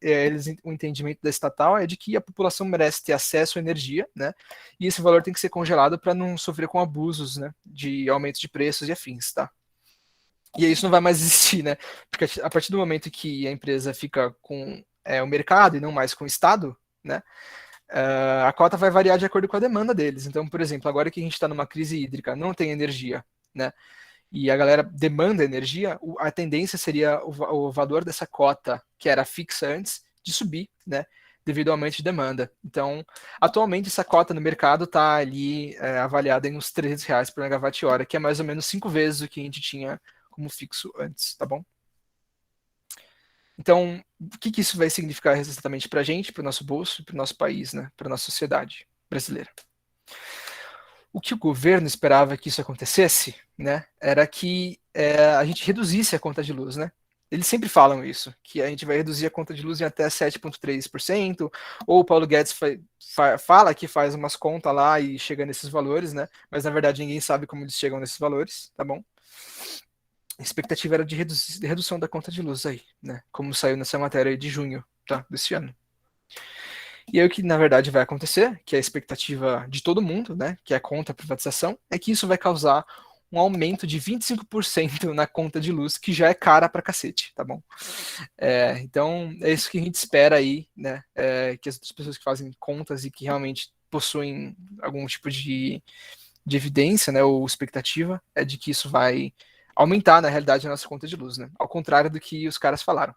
[SPEAKER 1] o entendimento da estatal é de que a população merece ter acesso à energia, né? E esse valor tem que ser congelado para não sofrer com abusos, né? De aumento de preços e afins, tá? E isso não vai mais existir, né? Porque a partir do momento que a empresa fica com o mercado e não mais com o Estado, né? A cota vai variar de acordo com a demanda deles. Então, por exemplo, agora que a gente está numa crise hídrica, não tem energia, né? E a galera demanda energia, a tendência seria o valor dessa cota, que era fixa antes, de subir, né? Devido ao aumento de demanda. Então, atualmente, essa cota no mercado está ali avaliada em uns R$ 300 por megawatt-hora, que é mais ou menos 5 vezes o que a gente tinha como fixo antes, tá bom? Então, o que isso vai significar exatamente para a gente, para o nosso bolso, para o nosso país, né? Para a nossa sociedade brasileira? O que o governo esperava que isso acontecesse, né, era que a gente reduzisse a conta de luz, né? Eles sempre falam isso, que a gente vai reduzir a conta de luz em até 7,3%, ou o Paulo Guedes fala que faz umas contas lá e chega nesses valores, né? Mas na verdade ninguém sabe como eles chegam nesses valores, tá bom? A expectativa era de redução da conta de luz aí, né? Como saiu nessa matéria de junho, tá? Desse ano. E aí o que na verdade vai acontecer, que é a expectativa de todo mundo, né, que é contra a privatização, é que isso vai causar um aumento de 25% na conta de luz, que já é cara pra cacete, tá bom? Então, é isso que a gente espera aí, né, que as pessoas que fazem contas e que realmente possuem algum tipo de evidência, né, ou expectativa, é de que isso vai aumentar, na realidade, a nossa conta de luz, né? Ao contrário do que os caras falaram.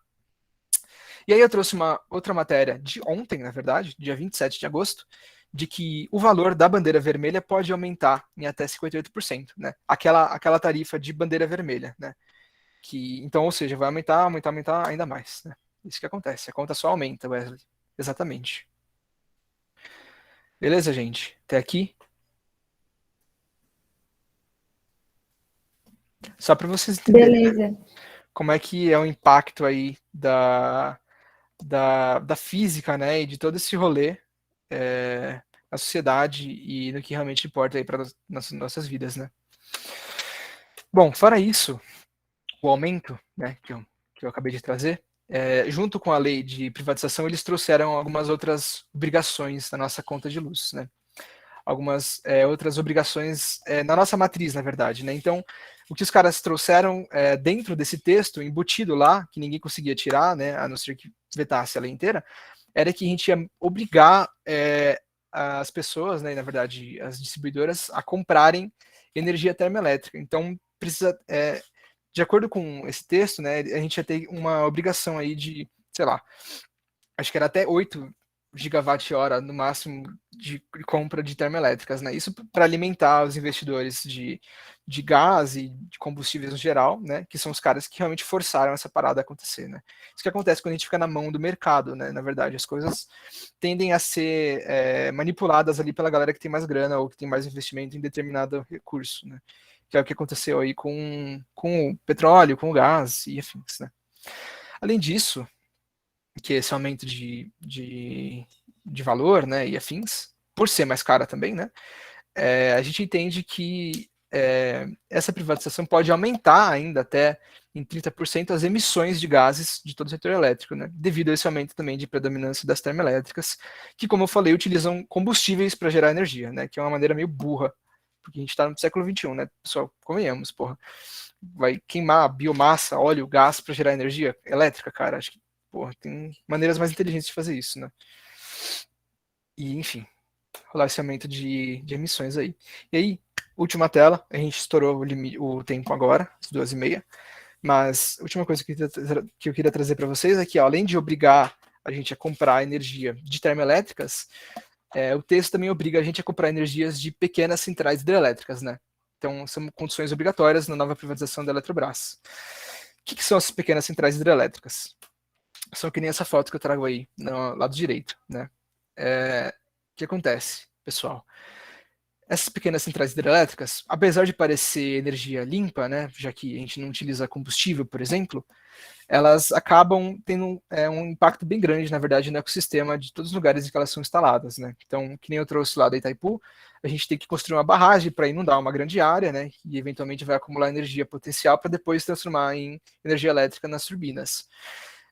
[SPEAKER 1] E aí eu trouxe uma outra matéria de ontem, na verdade, dia 27 de agosto, de que o valor da bandeira vermelha pode aumentar em até 58%, né? Aquela tarifa de bandeira vermelha, né? Então, ou seja, vai aumentar ainda mais, né? Isso que acontece, a conta só aumenta, Wesley. Exatamente. Beleza, gente? Até aqui? Só para vocês entenderem, né?
[SPEAKER 2] Beleza.
[SPEAKER 1] Como é que é o impacto aí da física, né, e de todo esse rolê na sociedade e no que realmente importa aí para nossas vidas, né. Bom, fora isso, o aumento, né, que eu acabei de trazer, junto com a lei de privatização, eles trouxeram algumas outras obrigações na nossa conta de luz, né. Algumas outras obrigações na nossa matriz, na verdade, né. Então, o que os caras trouxeram dentro desse texto, embutido lá, que ninguém conseguia tirar, né, a não ser que vetasse a lei inteira, era que a gente ia obrigar as pessoas, né, na verdade, as distribuidoras, a comprarem energia termoelétrica. Então, precisa, de acordo com esse texto, né, a gente ia ter uma obrigação aí de, sei lá, acho que era até 8 gigawatt-hora no máximo de compra de termoelétricas, né? Isso para alimentar os investidores de gás e de combustíveis no geral, né? Que são os caras que realmente forçaram essa parada a acontecer, né? Isso que acontece quando a gente fica na mão do mercado, né? Na verdade, as coisas tendem a ser manipuladas ali pela galera que tem mais grana ou que tem mais investimento em determinado recurso, né? Que é o que aconteceu aí com o petróleo, com o gás e afins, né? Além disso, que esse aumento de valor, né, e afins, por ser mais cara também, né, a gente entende que essa privatização pode aumentar ainda até em 30% as emissões de gases de todo o setor elétrico, né, devido a esse aumento também de predominância das termoelétricas, que, como eu falei, utilizam combustíveis para gerar energia, né, que é uma maneira meio burra, porque a gente está no século XXI, né, pessoal, convenhamos, porra, vai queimar biomassa, óleo, gás para gerar energia elétrica, cara, acho que, porra, tem maneiras mais inteligentes de fazer isso, né. E, enfim, rolar esse aumento de emissões aí. E aí, última tela, a gente estourou o tempo agora, às 2h30, mas a última coisa que eu queria trazer para vocês é que, ó, além de obrigar a gente a comprar energia de termoelétricas, o texto também obriga a gente a comprar energias de pequenas centrais hidrelétricas, né? Então, são condições obrigatórias na nova privatização da Eletrobras. O que são essas pequenas centrais hidrelétricas? São que nem essa foto que eu trago aí, no lado direito, né? O que acontece, pessoal? Essas pequenas centrais hidrelétricas, apesar de parecer energia limpa, né, já que a gente não utiliza combustível, por exemplo, elas acabam tendo um impacto bem grande, na verdade, no ecossistema de todos os lugares em que elas são instaladas, né? Então, que nem eu trouxe lá da Itaipu, a gente tem que construir uma barragem para inundar uma grande área, né? E eventualmente vai acumular energia potencial para depois transformar em energia elétrica nas turbinas.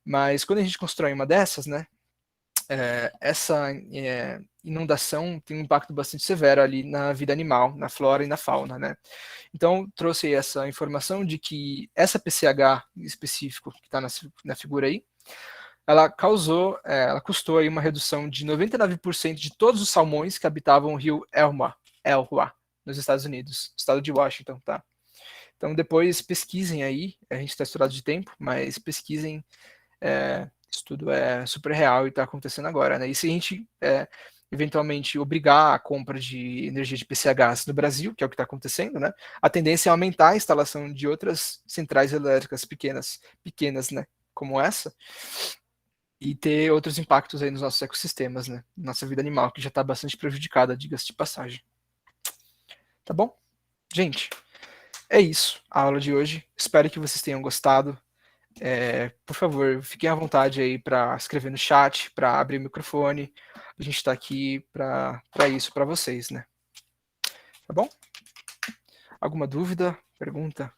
[SPEAKER 1] Mas quando a gente constrói uma dessas, né? Essa inundação tem um impacto bastante severo ali na vida animal, na flora e na fauna, né? Então, trouxe essa informação de que essa PCH em específico, que está na figura aí, ela custou aí uma redução de 99% de todos os salmões que habitavam o rio Elwha, nos Estados Unidos, estado de Washington, tá? Então, depois pesquisem aí, a gente está estourado de tempo, mas pesquisem, isso tudo é super real e está acontecendo agora, né? E se a gente eventualmente obrigar a compra de energia de PCHs no Brasil, que é o que está acontecendo, né? A tendência é aumentar a instalação de outras centrais elétricas pequenas, né? Como essa, e ter outros impactos aí nos nossos ecossistemas, né? Nossa vida animal, que já está bastante prejudicada, diga-se de passagem. Tá bom? Gente, é isso, a aula de hoje. Espero que vocês tenham gostado. Por favor, fiquem à vontade aí para escrever no chat, para abrir o microfone. A gente está aqui para isso para vocês, né? Tá bom? Alguma dúvida? Pergunta?